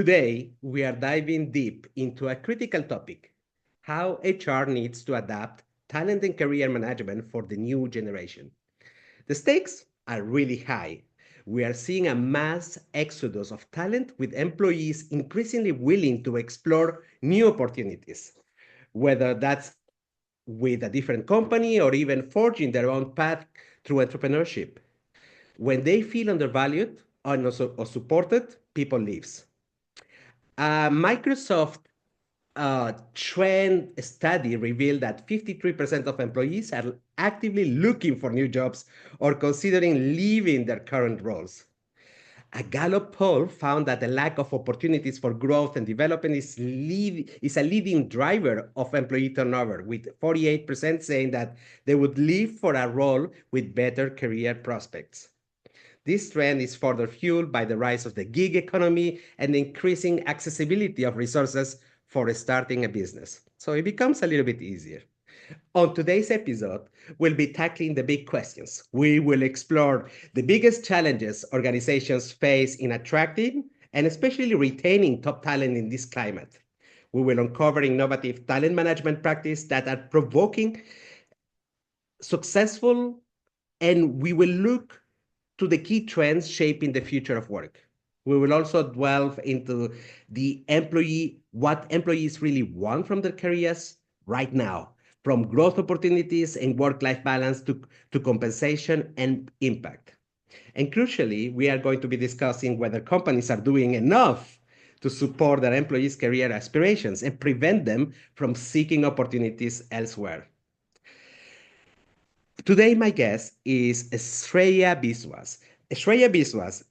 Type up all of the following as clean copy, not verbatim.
Today, we are diving deep into a critical topic: how HR needs to adapt talent and career management for the new generation. The stakes are really high. We are seeing a mass exodus of talent, with employees increasingly willing to explore new opportunities, whether that's with a different company or even forging their own path through entrepreneurship. When they feel undervalued or supported, people leave. Microsoft trend study revealed that 53% of employees are actively looking for new jobs or considering leaving their current roles. A Gallup poll found that the lack of opportunities for growth and development is a leading driver of employee turnover, with 48% saying that they would leave for a role with better career prospects. This trend is further fueled by the rise of the gig economy and the increasing accessibility of resources for starting a business. So it becomes a little bit easier. On today's episode, we'll be tackling the big questions. We will explore the biggest challenges organizations face in attracting and especially retaining top talent in this climate. We will uncover innovative talent management practices that are provoking successful, and we will look to the key trends shaping the future of work. We will also delve into what employees really want from their careers right now, from growth opportunities and work-life balance to compensation and impact. And crucially, we are going to be discussing whether companies are doing enough to support their employees' career aspirations and prevent them from seeking opportunities elsewhere. Today, my guest is Shreya Biswas. Shreya Biswas,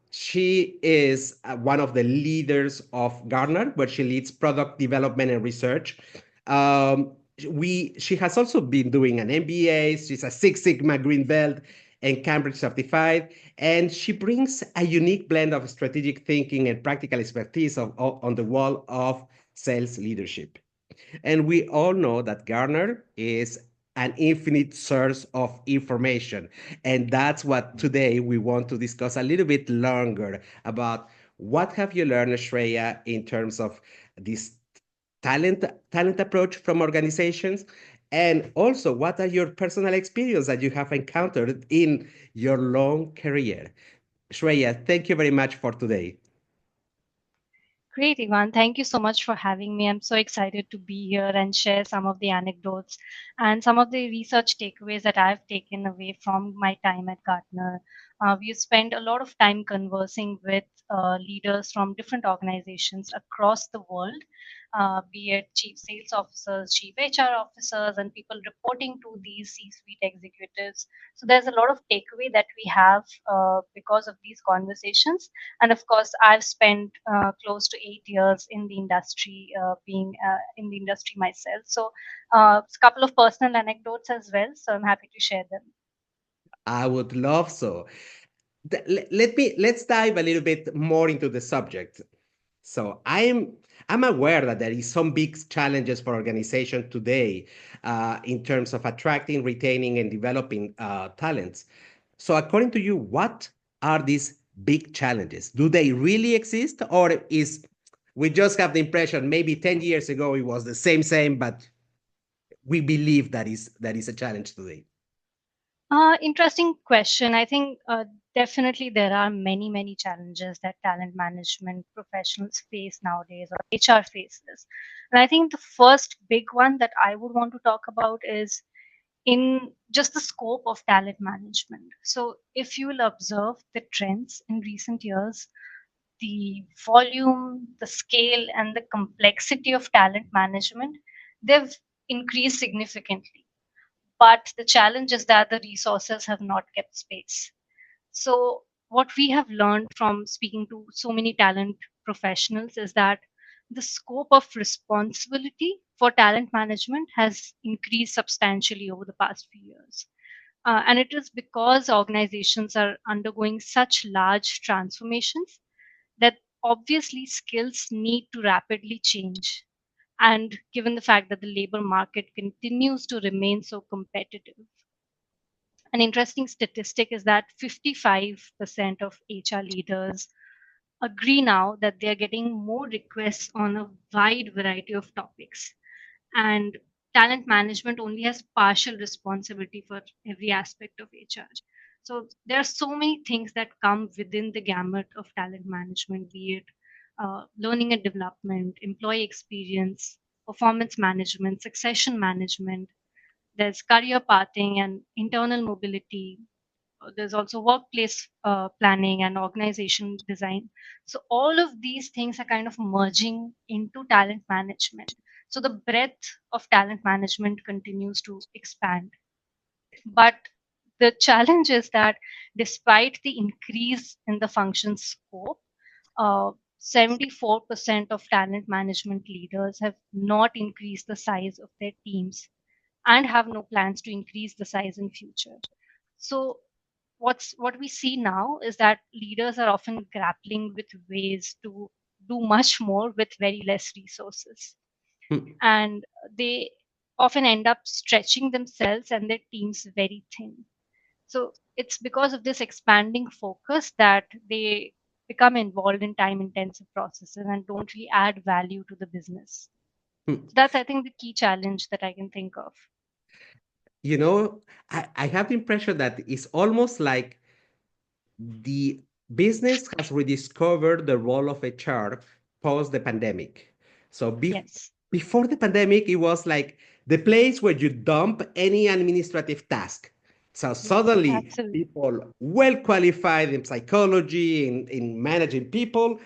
she is one of the leaders of Gartner, where she leads product development and research. She has also been doing an MBA. She's a Six Sigma Green Belt and Cambridge certified, and she brings a unique blend of strategic thinking and practical expertise on the wall of sales leadership. And we all know that Gartner is an infinite source of information. And that's what today we want to discuss a little bit longer about. What have you learned, Shreya, in terms of this talent approach from organizations? And also, what are your personal experiences that you have encountered in your long career? Shreya, thank you very much for today. Great, Ivan. Thank you so much for having me. I'm so excited to be here and share some of the anecdotes and some of the research takeaways that I've taken away from my time at Gartner. We've spent a lot of time conversing with leaders from different organizations across the world, be it chief sales officers, chief HR officers, and people reporting to these C suite executives. So there's a lot of takeaway that we have because of these conversations. And of course, I've spent close to 8 years in the industry, being in the industry myself. So, a couple of personal anecdotes as well. So, I'm happy to share them. I would love so. Let's dive a little bit more into the subject. So I'm aware that there is some big challenges for organization today in terms of attracting, retaining, and developing talents. So according to you, what are these big challenges? Do they really exist, or is we just have the impression maybe 10 years ago it was the same, but we believe that is a challenge today? Interesting question. I think definitely there are many challenges that talent management professionals face nowadays, or HR faces. And I think the first big one that I would want to talk about is in just the scope of talent management. So, if you will observe the trends in recent years, the volume, the scale, and the complexity of talent management, they've increased significantly. But the challenge is that the resources have not kept space. So, what we have learned from speaking to so many talent professionals is that the scope of responsibility for talent management has increased substantially over the past few years. And it is because organizations are undergoing such large transformations that obviously skills need to rapidly change. And given the fact that the labor market continues to remain so competitive, an interesting statistic is that 55% of HR leaders agree now that they are getting more requests on a wide variety of topics. And talent management only has partial responsibility for every aspect of HR. So there are so many things that come within the gamut of talent management, be it learning and development, employee experience, performance management, succession management. There's career pathing and internal mobility. There's also workplace planning and organization design. So all of these things are kind of merging into talent management. So the breadth of talent management continues to expand. But the challenge is that despite the increase in the function scope, uh, 74% of talent management leaders have not increased the size of their teams and have no plans to increase the size in future. So what we see now is that leaders are often grappling with ways to do much more with very less resources, Hmm. and they often end up stretching themselves and their teams very thin. So it's because of this expanding focus that they become involved in time intensive processes and don't really add value to the business. Hmm. So that's, I think, the key challenge that I can think of. You know, I have the impression that it's almost like the business has rediscovered the role of HR post the pandemic. So Yes. before the pandemic, it was like the place where you dump any administrative task. So Yes, suddenly, absolutely. people well qualified in psychology, in managing people,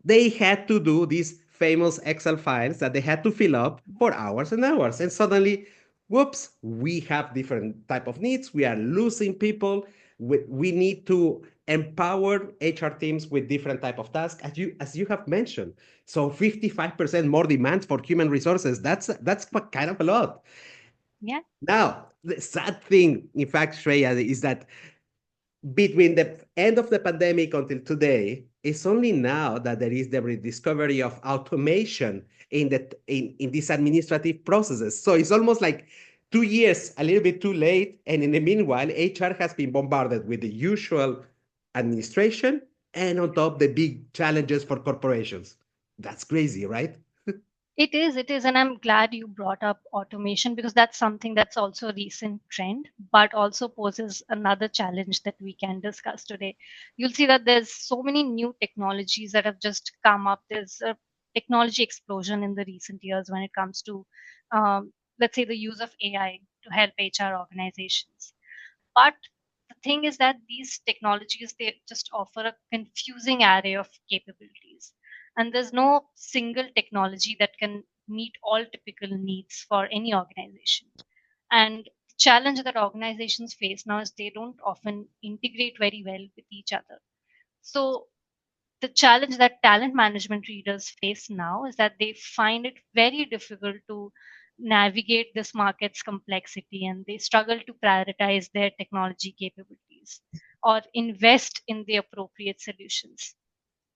they had to do these famous Excel files that they had to fill up for hours and hours. And suddenly, whoops, we have different type of needs. We are losing people. We need to empower HR teams with different type of tasks, as you have mentioned. So 55% more demand for human resources. That's kind of a lot. Yeah. Now, the sad thing, in fact, Shreya, is that between the end of the pandemic until today, it's only now that there is the rediscovery of automation in these administrative processes. So it's almost like 2 years, a little bit too late. And in the meanwhile, HR has been bombarded with the usual administration and on top the big challenges for corporations. That's crazy, right? It is, and I'm glad you brought up automation because that's something that's also a recent trend, but also poses another challenge that we can discuss today. You'll see that there's so many new technologies that have just come up. There's a technology explosion in the recent years when it comes to, let's say, the use of AI to help HR organizations. But the thing is that these technologies, they just offer a confusing array of capabilities, and there's no single technology that can meet all typical needs for any organization. And the challenge that organizations face now is they don't often integrate very well with each other. So the challenge that talent management leaders face now is that they find it very difficult to navigate this market's complexity, and they struggle to prioritize their technology capabilities or invest in the appropriate solutions.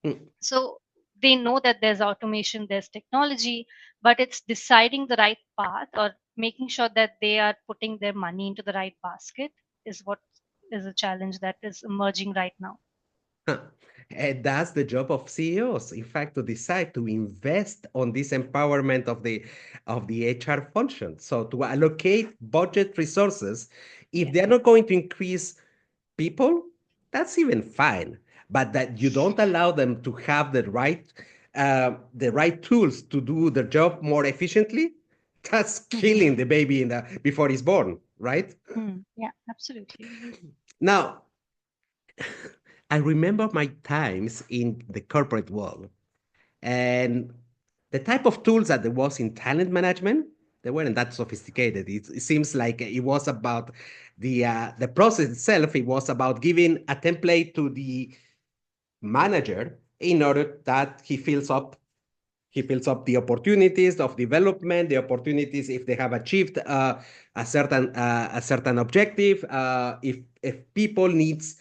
Hmm. So they know that there's automation, there's technology, but it's deciding the right path or making sure that they are putting their money into the right basket is what is a challenge that is emerging right now. Huh. And that's the job of CEOs, in fact, to decide to invest on this empowerment of the HR function. So to allocate budget resources, if they're Yes. not going to increase people, that's even fine. But that you don't allow them to have the right tools to do their job more efficiently, that's Mhm. killing the baby before he's born, right? Yeah, absolutely. Now, I remember my times in the corporate world. And the type of tools that there was in talent management, they weren't that sophisticated. It seems like it was about the process itself. It was about giving a template to the manager in order that he fills up the opportunities of development, the opportunities if they have achieved a certain objective, if people needs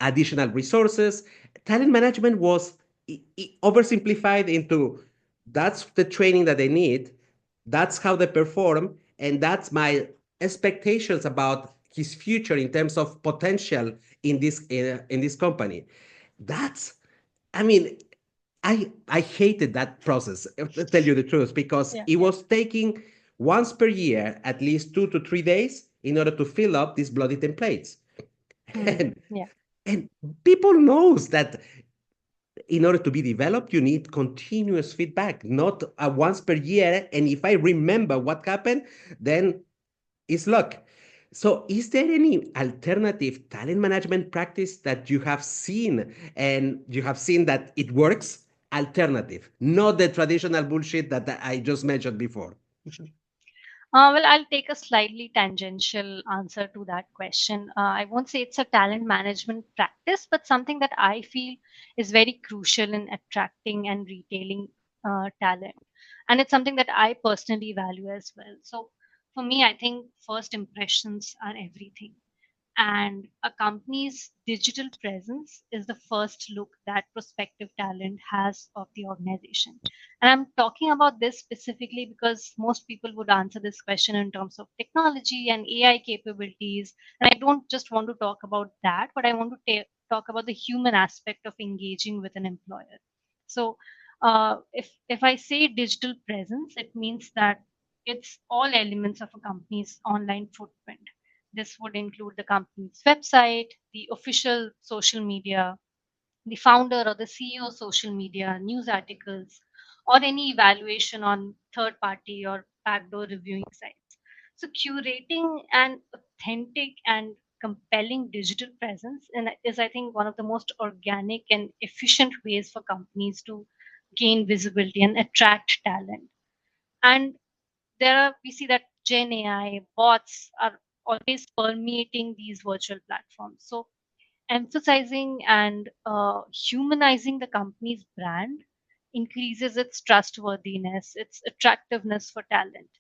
additional resources. Talent management was oversimplified into that's the training that they need, that's how they perform, and that's my expectations about his future in terms of potential in this company. That's I mean, I hated that process, to tell you the truth, because Yeah. it was taking once per year at least 2 to 3 days in order to fill up these bloody templates. Hmm. And Yeah. and people knows that in order to be developed, you need continuous feedback, not once per year. And if I remember what happened, then it's luck. So, is there any alternative talent management practice that you have seen and you have seen that it works? Alternative, not the traditional bullshit that I just mentioned before. Well, I'll take a slightly tangential answer to that question. I won't say it's a talent management practice, but something that I feel is very crucial in attracting and retailing talent. And it's something that I personally value as well. So for me, I think first impressions are everything. And a company's digital presence is the first look that prospective talent has of the organization. And I'm talking about this specifically because most people would answer this question in terms of technology and AI capabilities. And I don't just want to talk about that, but I want to talk about the human aspect of engaging with an employer. So, if I say digital presence, it means that it's all elements of a company's online footprint. This would include the company's website, the official social media, the founder or the CEO social media, news articles, or any evaluation on third party or backdoor reviewing sites. So, curating an authentic and compelling digital presence is, I think, one of the most organic and efficient ways for companies to gain visibility and attract talent. And we see that Gen AI bots are always permeating these virtual platforms. So emphasizing and humanizing the company's brand increases its trustworthiness, its attractiveness for talent.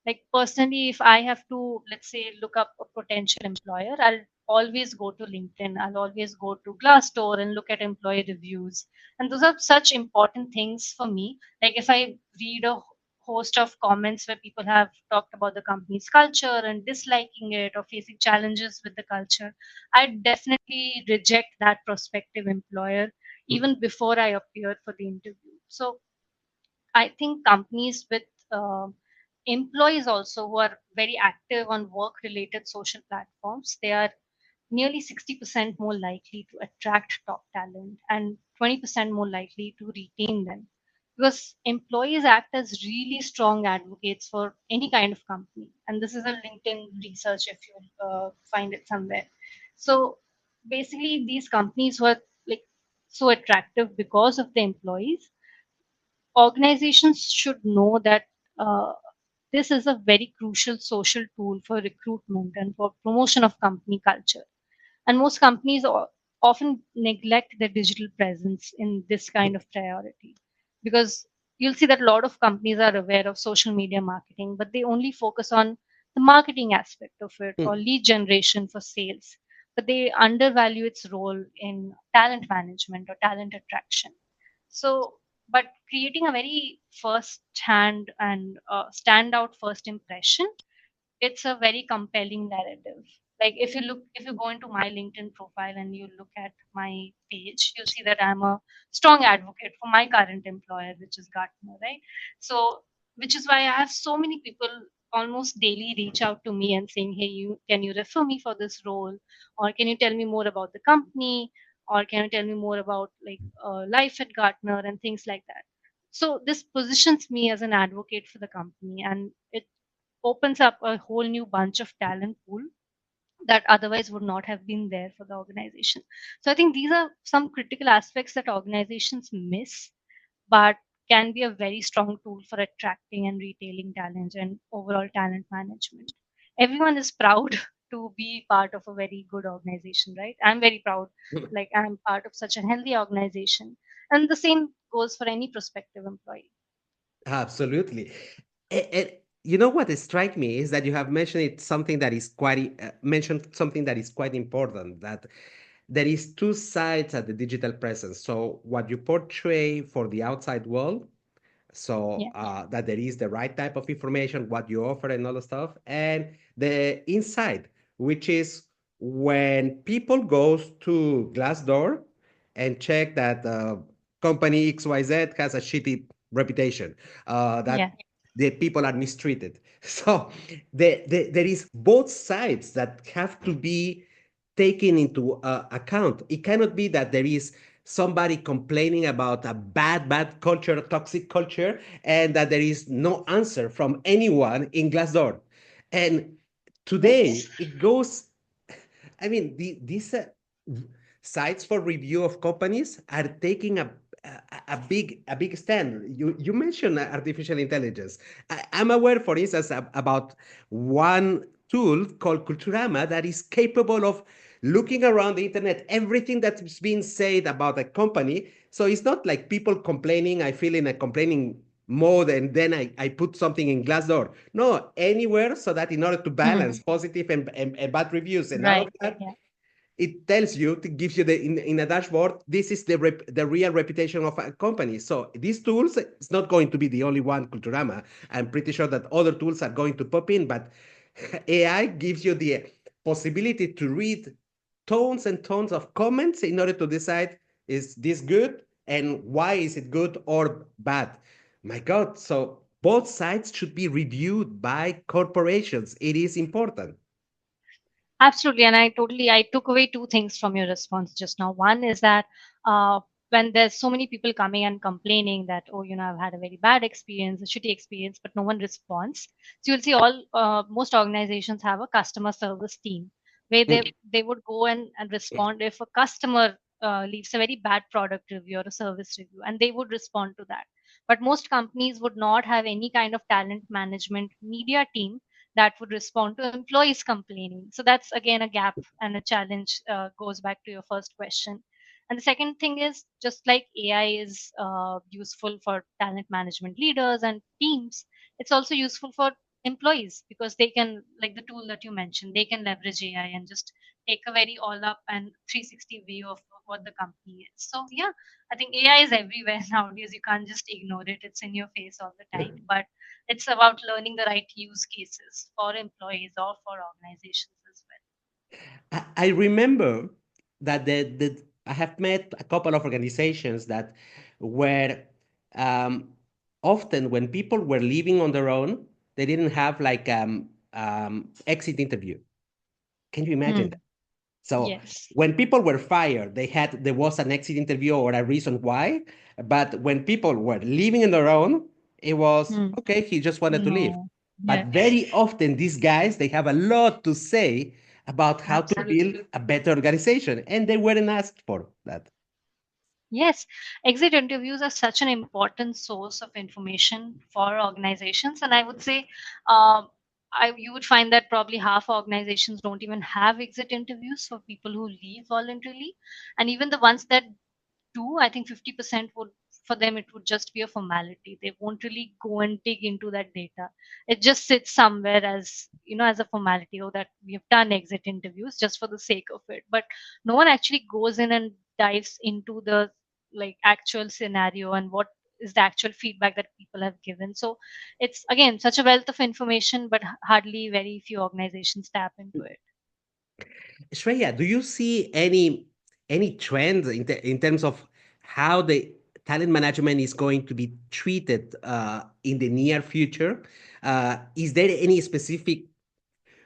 Like personally, if I have to, let's say, look up a potential employer, I'll always go to LinkedIn, I'll always go to Glassdoor and look at employee reviews. And those are such important things for me. Like if I read a host of comments where people have talked about the company's culture and disliking it or facing challenges with the culture, I definitely reject that prospective employer even before I appear for the interview. So I think companies with employees also who are very active on work related social platforms, they are nearly 60% more likely to attract top talent and 20% more likely to retain them. Because employees act as really strong advocates for any kind of company. And this is a LinkedIn research if you find it somewhere. So basically, these companies were like so attractive because of the employees. Organizations should know that uh, this is a very crucial social tool for recruitment and for promotion of company culture. And most companies often neglect their digital presence in this kind of priority because you'll see that a lot of companies are aware of social media marketing, but they only focus on the marketing aspect of it or lead generation for sales. But they undervalue its role in talent management or talent attraction. So, but creating a very first hand and standout first impression, it's a very compelling narrative. Like if you go into my LinkedIn profile and you look at my page, you'll see that I'm a strong advocate for my current employer, which is Gartner, right? So, which is why I have so many people almost daily reach out to me and saying, "Hey, you can you refer me for this role, or can you tell me more about the company, or can you tell me more about like life at Gartner and things like that." So this positions me as an advocate for the company, and it opens up a whole new bunch of talent pool that otherwise would not have been there for the organization. So I think these are some critical aspects that organizations miss, but can be a very strong tool for attracting and retailing talent and overall talent management. Everyone is proud to be part of a very good organization, right? I'm very proud, like I'm part of such a healthy organization. And the same goes for any prospective employee. Absolutely. And you know what strike me is that you have mentioned it something that is quite mentioned something that is quite important, that there is two sides at the digital presence. So what you portray for the outside world, so Yeah. that there is the right type of information, what you offer and all the stuff, and the inside, which is when people goes to Glassdoor and check that. company XYZ has a shitty reputation, Yeah. that the people are mistreated. So there is both sides that have to be taken into account. It cannot be that there is somebody complaining about a bad culture, toxic culture, and that there is no answer from anyone in Glassdoor. And today Yes. it goes, I mean, these sites for review of companies are taking a big stand. You mentioned artificial intelligence. I'm aware, for instance, about one tool called Culturama that is capable of looking around the internet, everything that's being said about a company. So it's not like people complaining. I feel in a complaining mode and then I put something in Glassdoor. No, anywhere, so that in order to Hmm. balance positive and bad reviews and all of Right. that, Yeah. it tells you, it gives you in a dashboard, this is the real reputation of a company. So these tools, it's not going to be the only one, Culturama. I'm pretty sure that other tools are going to pop in, but AI gives you the possibility to read tons and tons of comments in order to decide, is this good and why is it good or bad. My God, so both sides should be reviewed by corporations. It is important. Absolutely, and I took away two things from your response just now. One is that uh, when there's so many people coming and complaining that, oh, I've had a very bad experience, a shitty experience, but no one responds. So you'll see most organizations have a customer service team where they would go and respond if a customer leaves a very bad product review or a service review, and they would respond to that. But most companies would not have any kind of talent management media team that would respond to employees complaining. So that's again a gap and a challenge, goes back to your first question. And the second thing is, just like AI is useful for talent management leaders and teams, it's also useful for employees because they can, like the tool that you mentioned, they can leverage AI and just take a very all up and 360 view of what the company is. So yeah, I think AI is everywhere nowadays. You can't just ignore it. It's in your face all the time. But it's about learning the right use cases for employees or for organizations as well. I remember that I have met a couple of organizations that were, um, often when people were leaving on their own, they didn't have like exit interview. Can you imagine? Hmm. So Yes. when people were fired, there was an exit interview or a reason why. But when people were leaving on their own, it was Hmm. okay. He just wanted to leave. No. But Yes. very often, these guys, they have a lot to say about how to Absolutely. build a better organization, and they weren't asked for that. Yes, exit interviews are such an important source of information for organizations, and I would say, you would find that probably half organizations don't even have exit interviews for people who leave voluntarily, and even the ones that do, I think 50% would, for them it would just be a formality. They won't really go and dig into that data. It just sits somewhere as as a formality, or that we have done exit interviews just for the sake of it. But no one actually goes in and dives into the like actual scenario and what is the actual feedback that people have given. So it's again such a wealth of information, but hardly very few organizations tap into it. Shreya, do you see any trends in terms of how the talent management is going to be treated in the near future? Is there any specific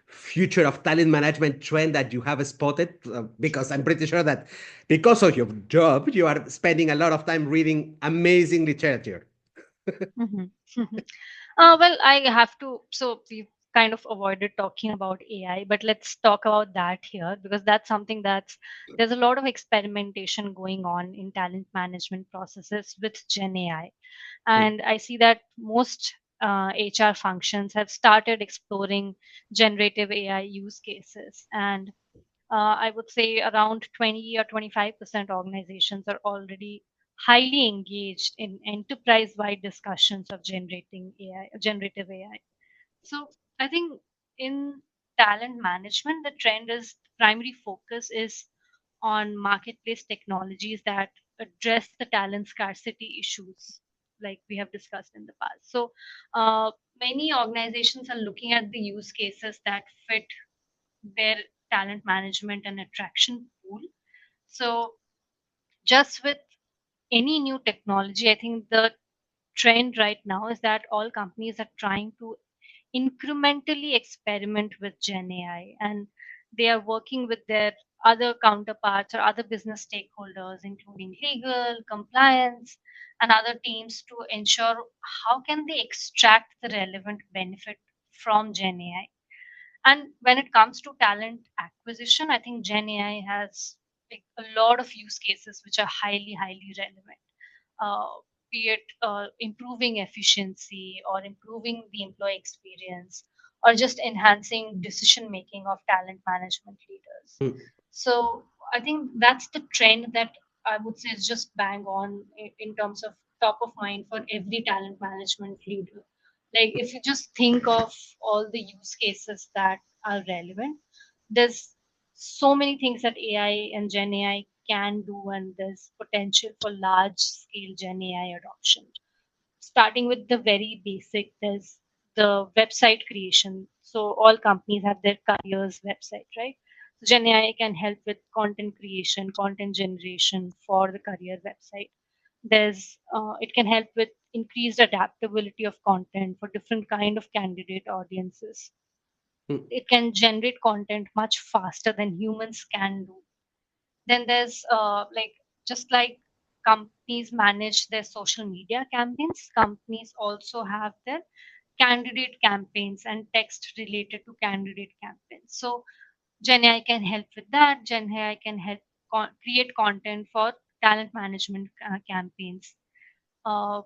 future of talent management trend that you have spotted? Because I'm pretty sure that because of your job, you are spending a lot of time reading amazing literature. Mhm. Well, I have to. So we've kind of avoided talking about AI, but let's talk about that here because that's something there's a lot of experimentation going on in talent management processes with Gen AI. And I see that most HR functions have started exploring generative AI use cases. And I would say around 20 or 25% organizations are already highly engaged in enterprise-wide discussions of generative AI. So I think in talent management, the trend is primary focus is on marketplace technologies that address the talent scarcity issues like we have discussed in the past. So many organizations are looking at the use cases that fit their talent management and attraction pool. So just with any new technology, I think the trend right now is that all companies are trying to incrementally experiment with Gen AI, and they are working with their other counterparts or other business stakeholders, including legal, compliance, and other teams to ensure how can they extract the relevant benefit from Gen AI. And when it comes to talent acquisition, I think Gen AI has like a lot of use cases which are highly, highly relevant. Uh, be it improving efficiency or improving the employee experience or just enhancing decision making of talent management leaders. Hmm. So I think that's the trend that I would say is just bang on in terms of top of mind for every talent management leader. Like if you just think of all the use cases that are relevant, there's so many things that AI and Gen AI can do, and there's potential for large scale Gen AI adoption. Starting with the very basic, there's the website creation. So all companies have their careers website, right? So Gen AI can help with content creation, content generation for the career website. There's it can help with increased adaptability of content for different kind of candidate audiences. Hmm. It can generate content much faster than humans can do. Then there's just like companies manage their social media campaigns, companies also have their candidate campaigns and text related to candidate campaigns. So Gen AI can help with that. Gen AI can help create content for talent management campaigns. uh,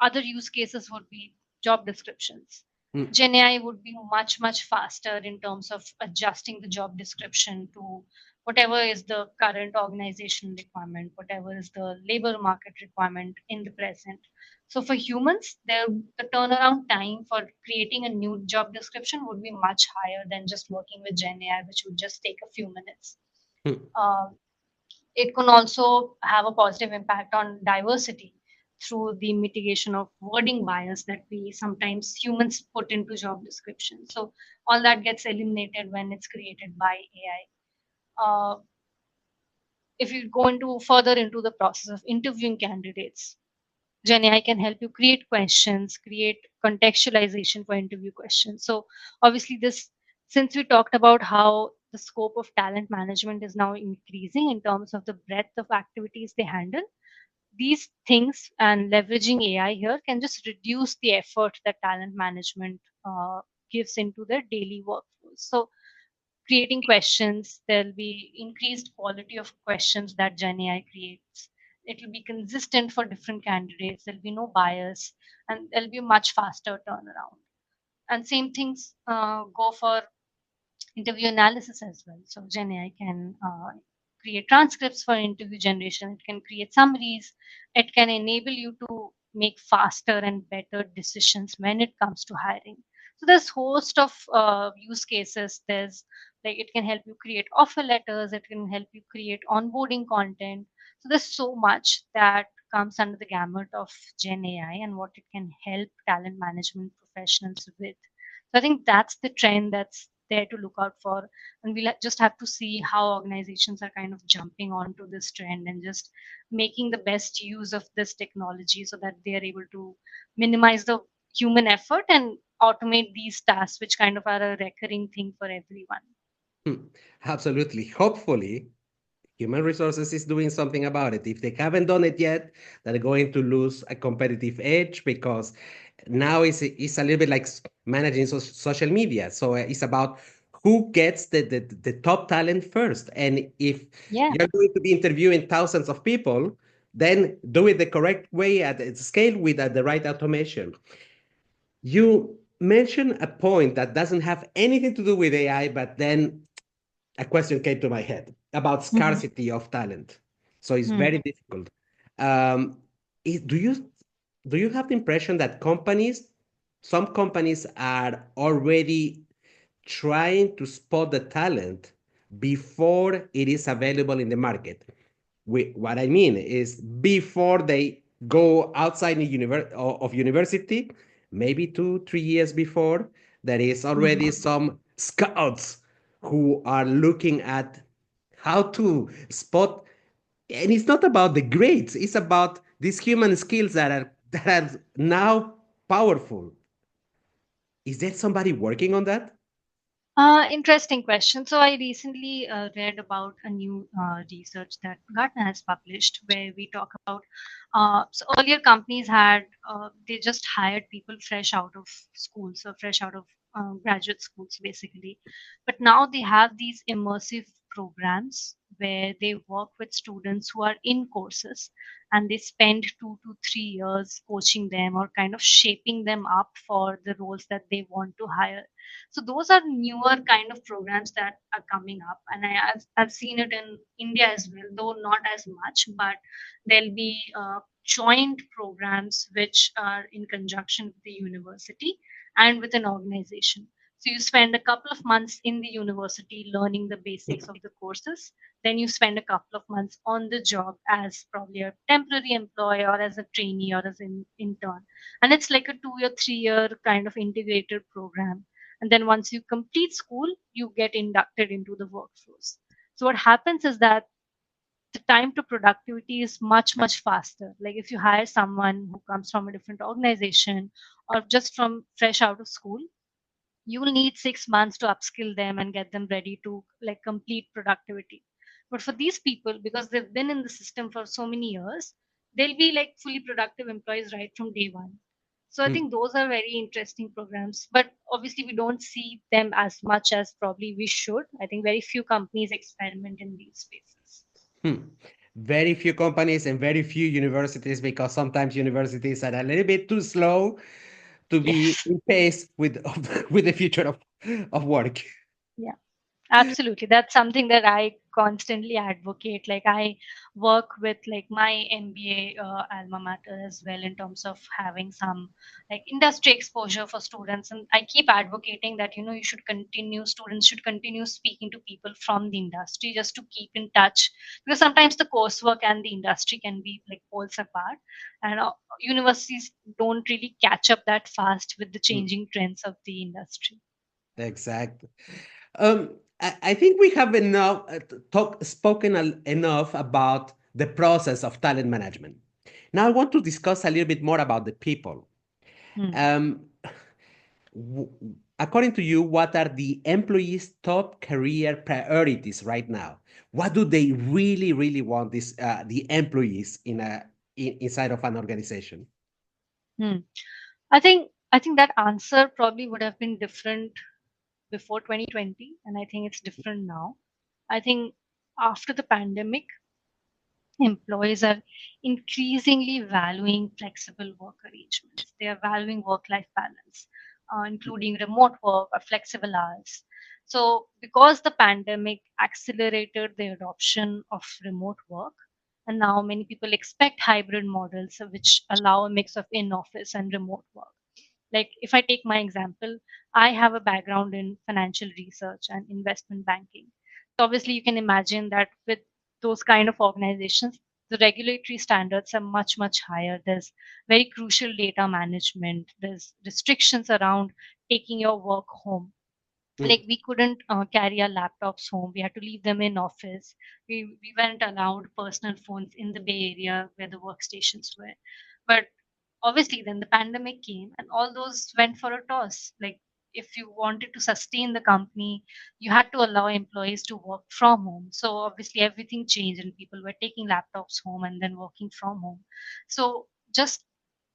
Other use cases would be job descriptions. Hmm. Gen AI would be much, much faster in terms of adjusting the job description to whatever is the current organization requirement, whatever is the labor market requirement in the present. So for humans, the turnaround time for creating a new job description would be much higher than just working with Gen AI, which would just take a few minutes. Hmm. Uh, it can also have a positive impact on diversity through the mitigation of wording bias that we sometimes humans put into job descriptions. So all that gets eliminated when it's created by AI. If you go into further into the process of interviewing candidates, Gen AI can help you create questions, create contextualization for interview questions. So obviously this, since we talked about how the scope of talent management is now increasing in terms of the breadth of activities they handle, these things and leveraging AI here can just reduce the effort that talent management gives into their daily workflows. So creating questions, there'll be increased quality of questions that Gen AI creates. It will be consistent for different candidates. There'll be no bias, and there'll be much faster turnaround. And same things go for interview analysis as well. So Gen AI can create transcripts for interview generation. It can create summaries. It can enable you to make faster and better decisions when it comes to hiring. So there's host of use cases. There's like it can help you create offer letters. It can help you create onboarding content. So there's so much that comes under the gamut of Gen AI and what it can help talent management professionals with. So I think that's the trend that's there to look out for, and we'll just have to see how organizations are kind of jumping onto this trend and just making the best use of this technology so that they are able to minimize the human effort and automate these tasks, which kind of are a recurring thing for everyone. Hmm. Absolutely. Hopefully, human resources is doing something about it. If they haven't done it yet, they're going to lose a competitive edge because now it's a little bit like managing social media. So it's about who gets the top talent first. And if Yeah. you're going to be interviewing thousands of people, then do it the correct way at the scale with the right automation. You mentioned a point that doesn't have anything to do with AI, but then a question came to my head about Mhm. scarcity of talent. So it's Mm. very difficult. Um, do you have the impression that some companies are already trying to spot the talent before it is available in the market? What I mean is before they go outside of university, maybe 2, 3 years before, there is Mhm. already some scouts who are looking at how to spot. And it's not about the grades, it's about These human skills that are now powerful. Is there somebody working on that? Interesting question. So I recently read about a new research that Gartner has published, where we talk about. So earlier companies had they just hired people fresh out of school, so fresh out of graduate schools, basically. But now they have these immersive programs where they work with students who are in courses, and they spend 2 to 3 years coaching them or kind of shaping them up for the roles that they want to hire. So those are newer kind of programs that are coming up, and I've seen it in India as well, though not as much. But there'll be joint programs which are in conjunction with the university and with an organization. So you spend a couple of months in the university learning the basics of the courses. Then you spend a couple of months on the job as probably a temporary employee or as a trainee or as an intern. And it's like a 2 or 3 year kind of integrated program, and then once you complete school you get inducted into the workforce. So what happens is that the time to productivity is much faster. Like if you hire someone who comes from a different organization or just from fresh out of school, you will need 6 months to upskill them and get them ready to like complete productivity. But for these people, because they've been in the system for so many years, they'll be like fully productive employees right from day one. So I Hmm. think those are very interesting programs, but obviously we don't see them as much as probably we should. I think very few companies experiment in these spaces. Hmm. Very few companies and very few universities, because sometimes universities are a little bit too slow to be Yes. in pace with with the future of work. Yeah. Absolutely. That's something that I constantly advocate. Like I work with like my MBA alma mater as well in terms of having some like industry exposure for students. And I keep advocating that, you should continue, students should continue speaking to people from the industry just to keep in touch. Because sometimes the coursework and the industry can be like poles apart. And universities don't really catch up that fast with the Hmm. changing trends of the industry. Exactly. I think we have enough spoken enough about the process of talent management. Now I want to discuss a little bit more about the people. Hmm. Um, w- According to you, what are the employees' top career priorities right now? What do they really want the employees inside of an organization? Hmm. I think that answer probably would have been different before 2020, and I think it's different now. I think after the pandemic, employees are increasingly valuing flexible work arrangements. They are valuing work-life balance, including remote work or flexible hours. So, because the pandemic accelerated the adoption of remote work, and now many people expect hybrid models which allow a mix of in-office and remote work. Like if I take my example, I have a background in financial research and investment banking. So obviously you can imagine that with those kind of organizations, the regulatory standards are much higher. There's very crucial data management. There's restrictions around taking your work home. Like Mm, we couldn't carry our laptops home. We had to leave them in office. We weren't allowed personal phones in the Bay Area where the workstations were. But obviously then the pandemic came and all those went for a toss. Like if you wanted to sustain the company, you had to allow employees to work from home. So obviously everything changed and people were taking laptops home and then working from home. So just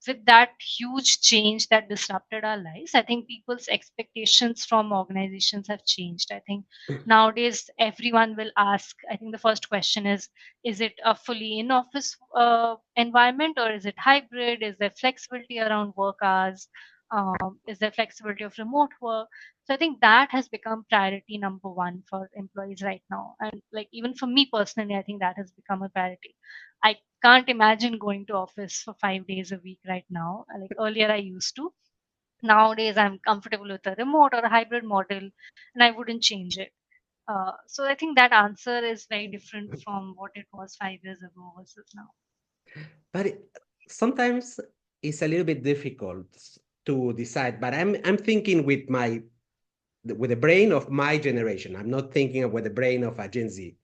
with that huge change that disrupted our lives, I think people's expectations from organizations have changed. I think nowadays everyone will ask, I think the first question is it a fully in office environment or is it hybrid? Is there flexibility around work hours? Is there flexibility of remote work? So I think that has become priority number one for employees right now. And like even for me personally, I think that has become a priority. I can't imagine going to office for 5 days a week right now. Like earlier I used to. Nowadays I'm comfortable with a remote or a hybrid model and I wouldn't change it. So I think that answer is very different from what it was 5 years ago versus now. But sometimes it's a little bit difficult to decide. But I'm thinking with the brain of my generation. I'm not thinking with the brain of a Gen Z.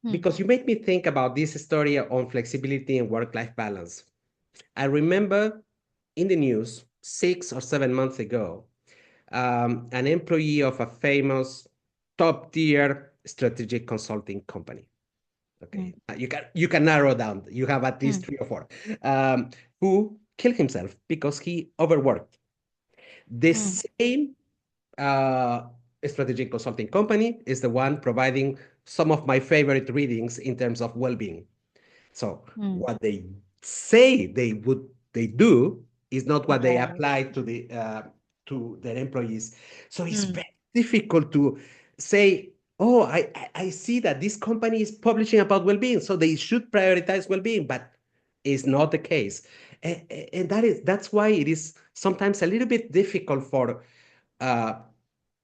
Hmm. because you made me think about this story on flexibility and work-life balance. I remember in the news 6 or 7 months ago, an employee of a famous top-tier strategic consulting company. Hmm. Okay, you can narrow down. You have at Hmm. least three or four, um, who killed himself because he overworked. The Hmm. same uh, strategic consulting company is the one providing some of my favorite readings in terms of well-being. So Hmm. what they say they do is not what they Right. apply to their employees. So it's Hmm. very difficult to say, oh, I see that this company is publishing about well-being, so they should prioritize well-being, but it's not the case. And that's why it is sometimes a little bit difficult for uh,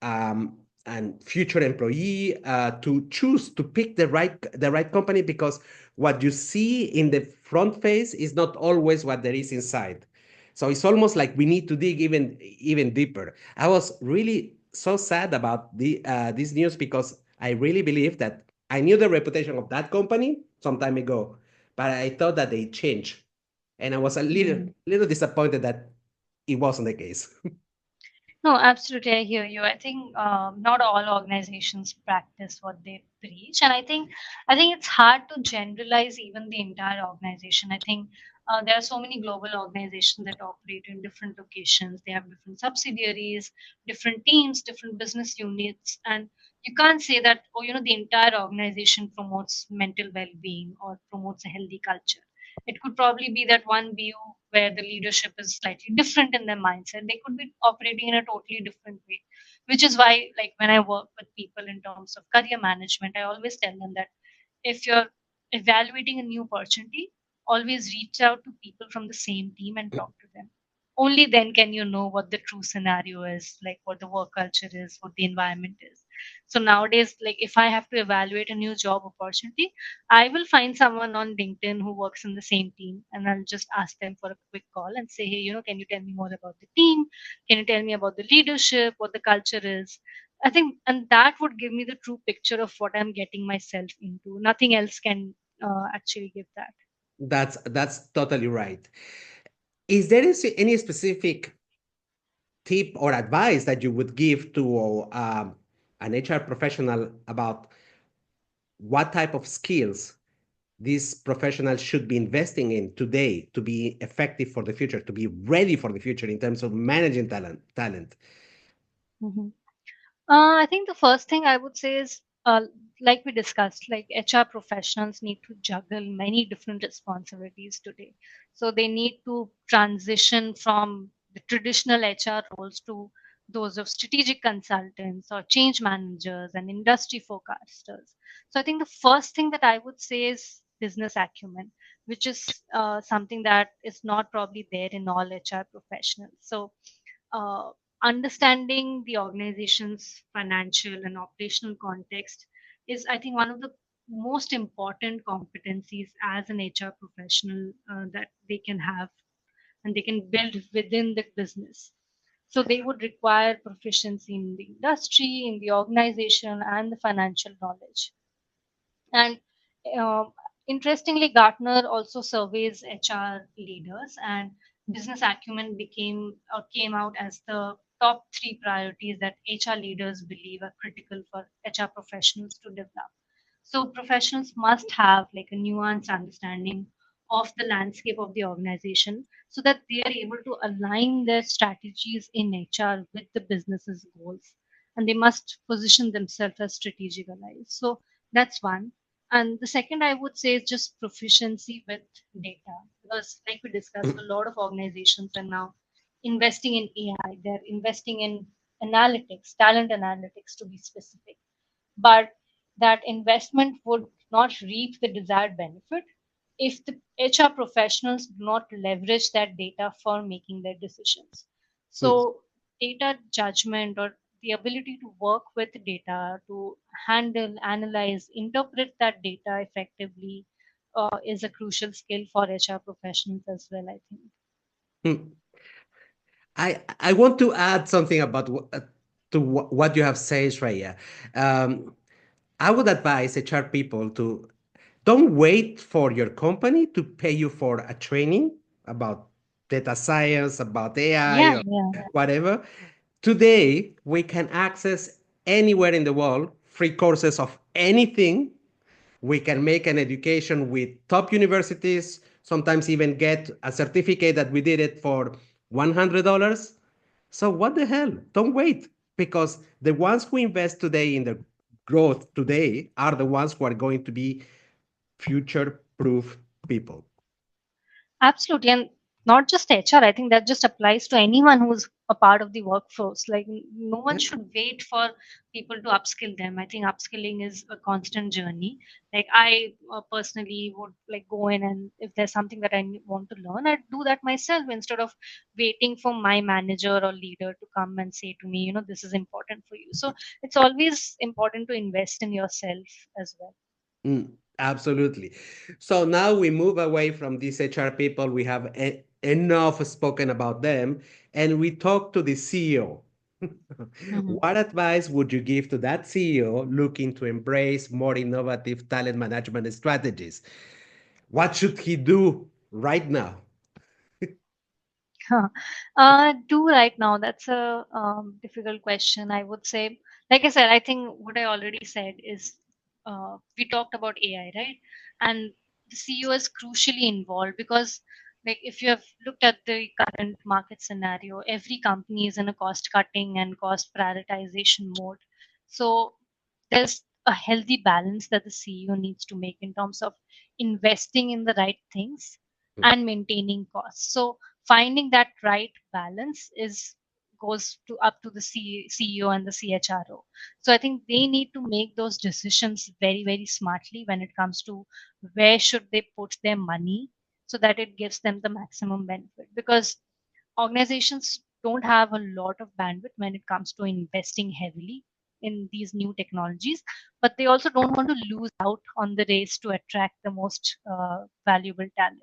and future employee to choose to pick the right company, because what you see in the front face is not always what there is inside. So it's almost like we need to dig even deeper. I was really so sad about this news, because I really believe that I knew the reputation of that company some time ago, but I thought that they changed, and I was a little Hmm. little disappointed that it wasn't the case. No, absolutely. I hear you. I think not all organizations practice what they preach, and I think it's hard to generalize even the entire organization. I think there are so many global organizations that operate in different locations. They have different subsidiaries, different teams, different business units, and you can't say that the entire organization promotes mental well-being or promotes a healthy culture. It could probably be that one view where the leadership is slightly different in their mindset. They could be operating in a totally different way, which is why, like, when I work with people in terms of career management, I always tell them that if you're evaluating a new opportunity, always reach out to people from the same team and talk to them. Only then can you know what the true scenario is, like what the work culture is, what the environment is. So nowadays, like, if I have to evaluate a new job opportunity, I will find someone on LinkedIn who works in the same team, and I'll just ask them for a quick call and say, hey, can you tell me more about the team? Can you tell me about the leadership, what the culture is? I think, and that would give me the true picture of what I'm getting myself into. Nothing else can actually give that. That's totally right. Is there any specific tip or advice that you would give to an HR professional about what type of skills these professionals should be investing in today to be effective for the future, to be ready for the future in terms of managing talent? Mhm. I think the first thing I would say is, like we discussed, like HR professionals need to juggle many different responsibilities today. So they need to transition from the traditional HR roles to those of strategic consultants or change managers and industry forecasters. So I think the first thing that I would say is business acumen, which is something that is not probably there in all HR professionals. So uh, understanding the organization's financial and operational context is, I think, one of the most important competencies as an HR professional that they can have and they can build within the business. So they would require proficiency in the industry, in the organization, and the financial knowledge. And um, interestingly, Gartner also surveys HR leaders, and business acumen came out as the top three priorities that HR leaders believe are critical for HR professionals to develop. So professionals must have like a nuanced understanding of the landscape of the organization so that they are able to align their strategies in HR with the business's goals. And they must position themselves as strategic allies. So that's one. And the second I would say is just proficiency with data. Because like we discussed, a lot of organizations are now investing in AI, they're investing in analytics, talent analytics to be specific, but that investment would not reap the desired benefit if the HR professionals do not leverage that data for making their decisions. So, data judgment or the ability to work with data to handle, analyze, interpret that data effectively is a crucial skill for HR professionals as well, I think. Hmm. I want to add something about to what you have said, Shreya. Um, I would advise HR people to don't wait for your company to pay you for a training about data science, about AI, Yeah, or yeah. whatever. Today, we can access anywhere in the world free courses of anything. We can make an education with top universities, sometimes even get a certificate that we did it for $100. So what the hell? Don't wait, because the ones who invest today in the growth today are the ones who are going to be future proof people. Absolutely. And not just HR, I think that just applies to anyone who's a part of the workforce. Like, no one Yeah. should wait for people to upskill them. I think upskilling is a constant journey. Like, I personally would like go in, and if there's something that want to learn, I'd do that myself instead of waiting for my manager or leader to come and say to me, this is important for you. So it's always important to invest in yourself as well. Absolutely. So now we move away from these HR people. We have enough spoken about them, and we talk to the CEO. Mhm. What advice would you give to that CEO looking to embrace more innovative talent management strategies? What should he do right now? Do right now? That's a difficult question. I would say, like I said, I think what I already said is we talked about AI, right? And the CEO is crucially involved because, like, if you have looked at the current market scenario, every company is in a cost cutting and cost prioritization mode. So there's a healthy balance that the CEO needs to make in terms of investing in the right things and maintaining costs. So finding that right balance is goes to up to the CEO and the CHRO. So I think they need to make those decisions very, very smartly when it comes to where should they put their money so that it gives them the maximum benefit, because organizations don't have a lot of bandwidth when it comes to investing heavily in these new technologies, but they also don't want to lose out on the race to attract the most valuable talent.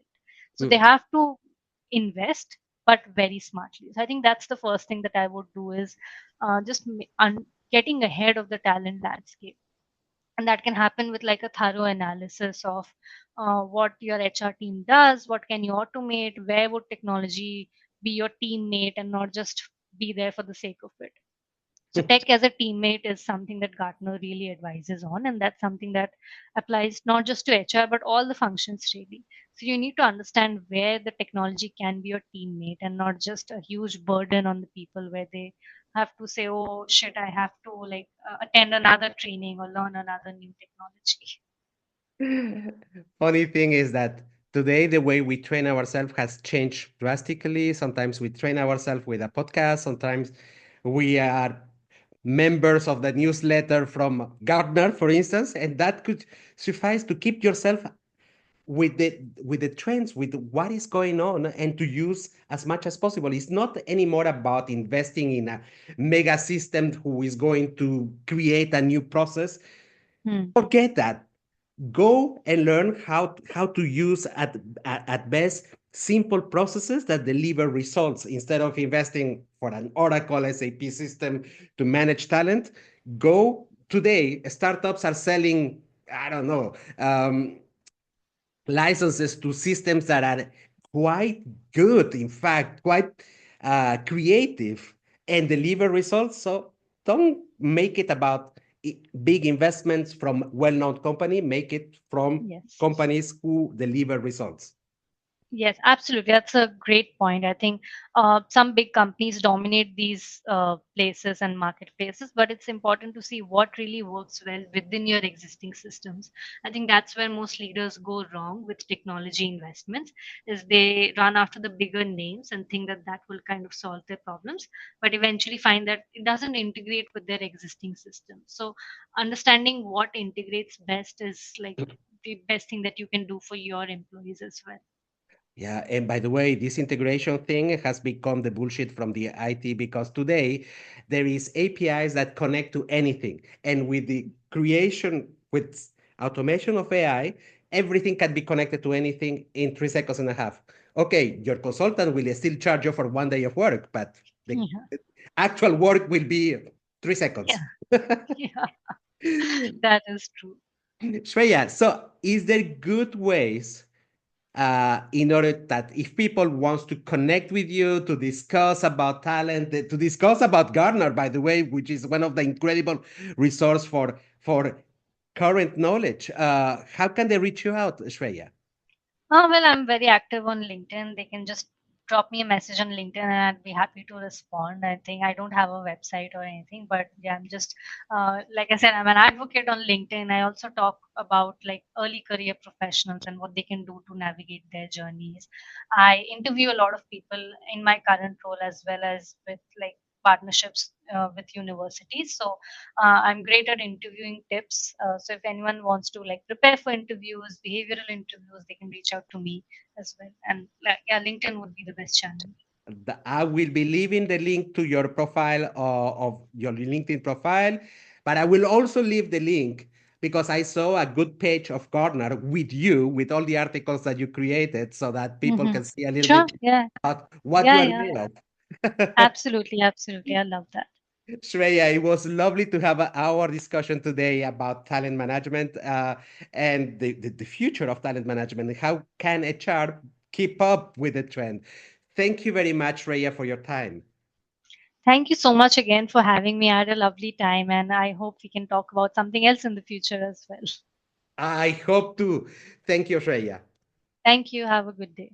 So they Mm, have to invest, but very smartly. So I think that's the first thing that I would do is just getting ahead of the talent landscape, and that can happen with like a thorough analysis of what your HR team does, what can you automate, where would technology be your teammate and not just be there for the sake of it. So tech as a teammate is something that Gartner really advises on, and that's something that applies not just to HR but all the functions really. So you need to understand where the technology can be your teammate and not just a huge burden on the people where they have to say, "Oh shit, I have to like attend another training or learn another new technology." Funny thing is that today the way we train ourselves has changed drastically. Sometimes we train ourselves with a podcast. Sometimes we are members of the newsletter from Gartner, for instance, and that could suffice to keep yourself with the trends, with what is going on, and to use as much as possible. It's not anymore about investing in a mega system who is going to create a new process. Hmm. Forget that. Go and learn how to use at best simple processes that deliver results instead of investing for an Oracle SAP system to manage talent. Go today. Startups are selling, I don't know, licenses to systems that are quite good, in fact, quite creative and deliver results. So don't make it about big investments from well-known company. Make it from Yes. companies who deliver results. Yes, absolutely. That's a great point. I think some big companies dominate these places and marketplaces, but it's important to see what really works well within your existing systems. I think that's where most leaders go wrong with technology investments, is they run after the bigger names and think that that will kind of solve their problems, but eventually find that it doesn't integrate with their existing system. So understanding what integrates best is like the best thing that you can do for your employees as well. Yeah, and by the way, this integration thing has become the bullshit from the IT because today there is APIs that connect to anything. And with the creation, with automation of AI, everything can be connected to anything in 3 seconds and a half. Okay, your consultant will still charge you for 1 day of work, but the Yeah. actual work will be 3 seconds. Yeah. Yeah. That is true. Shreya, so is there good ways in order that if people wants to connect with you to discuss about talent, to discuss about Gartner, by the way, which is one of the incredible resource for current knowledge, how can they reach you out, Shreya? Well, I'm very active on LinkedIn. They can just drop me a message on LinkedIn and I'd be happy to respond. I think I don't have a website or anything, but yeah, I'm just, like I said, I'm an advocate on LinkedIn. I also talk about like early career professionals and what they can do to navigate their journeys. I interview a lot of people in my current role as well as with like partnerships with universities. So I'm great at interviewing tips. So if anyone wants to like prepare for interviews, behavioral interviews, they can reach out to me as well. And like, yeah, LinkedIn would be the best channel. I will be leaving the link to your profile of your LinkedIn profile, but I will also leave the link because I saw a good page of Gartner with you, with all the articles that you created, so that people Hmm. can see a little Sure. bit Yeah. about what you Yeah. are Yeah. made of. Absolutely. Absolutely. I love that. Shreya, it was lovely to have our discussion today about talent management and the future of talent management. How can HR keep up with the trend? Thank you very much, Shreya, for your time. Thank you so much again for having me. I had a lovely time and I hope we can talk about something else in the future as well. I hope to. Thank you, Shreya. Thank you. Have a good day.